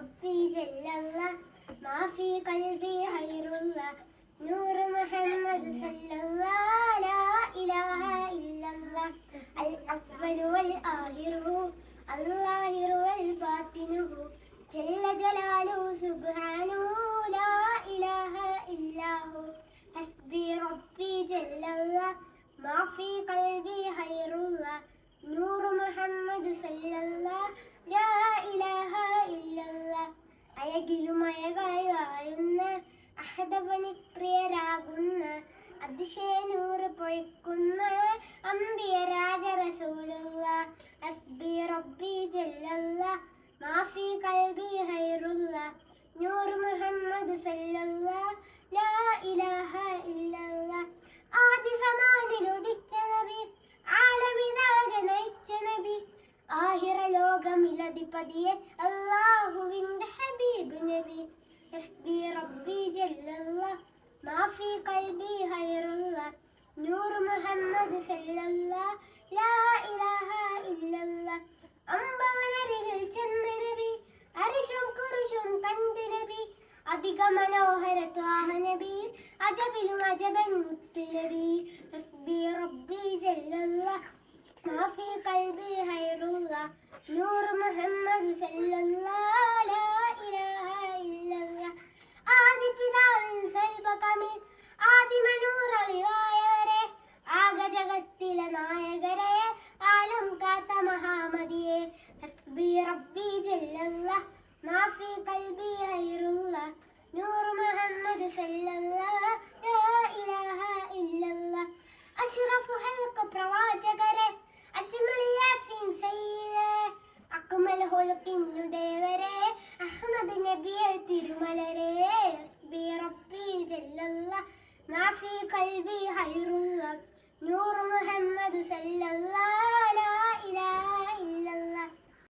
ربي جل الله ما في قلبي خير الله نور محمد صلى الله لا إله إلا الله الأول والآخر الظاهر والباطن جل جلاله سبحانه لا إله إلا هو حسبي ربي جل الله ما في قلبي خير الله نور محمد صلى الله لا إله إلا الله അഴകിലും അഴകായുന്ന അഹദവനി പ്രിയരാകുന്ന അതിശയനൂറ് പൊഴിക്കുന്ന അംബിയ രാജ റസൂലുള്ളാഹ് ഹസ്ബി റബ്ബി ജല്ലല്ലാഹ് മാഫി ഖൽബി ഖൈറുല്ലാഹ് നൂർ മുഹമ്മദ് സല്ലല്ലാഹ് ലാ ഇലാഹ ഇല്ലല്ലാഹ് ആദി സമാനിൽ ഉദിച്ച നബി ആലമിനാകെ നയിച്ച നബി ആഹിറ ലോകമിലധിപതിയെ അല്ലാഹുവിന്റെ ഹബീബ് നബി ഹസ്ബി റബ്ബി ജല്ലല്ലാഹ് മാഫി ഖൽബി ഖൈറുല്ലാഹ് നൂർ മുഹമ്മദ് സല്ലല്ലാഹ് ലാ ഇലാഹ ഇല്ലല്ലാഹ് അമ്പവനരികിൽ ചെന്ന നബി അരിശും കുരിശും കണ്ട നബി അധിക മനോഹര ത്വാഹ നബി അജബിലും അജബൻ മുത്ത് നബി ഹസ്ബി റബ്ബി ജല്ലല്ലാഹ് മാഫി ഖൽബി ഖൈറുല്ലാഹ് നൂർ മുഹമ്മദ് സല്ലല്ലാഹ് ലാ ഇലാഹ ഇല്ലല്ലാഹ് ആദി പിതാവിൻ സൽബകമിൽ ആദിമനൂറളിവായവരെ ആക ജഗത്തിലെ നായകരെ ആലം കാത്ത മഹാമതിയെ ഹസ്ബി റബ്ബി ജല്ലല്ലാഹ് മാഫി ഖൽബി ഖൈറുല്ലാഹ് നൂർ മുഹമ്മദ് സല്ലല്ലാഹ് ലാ ഇലാഹ ഇല്ലല്ലാഹ് അഷ്റഫു ഹൽഖ പ്രവാചകരെ അജ്മൽ യാസീൻ സയ്യിദേ അക്മൽ ഹുൽഖിനുദേവരെ അഹ്മദ് നബിയെ തിരുമലരെ ഹസ്ബി റബ്ബി ജല്ലല്ലാഹ് മാഫി ഖൽബി ഖൈറുല്ലാഹ് നൂർ മുഹമ്മദ്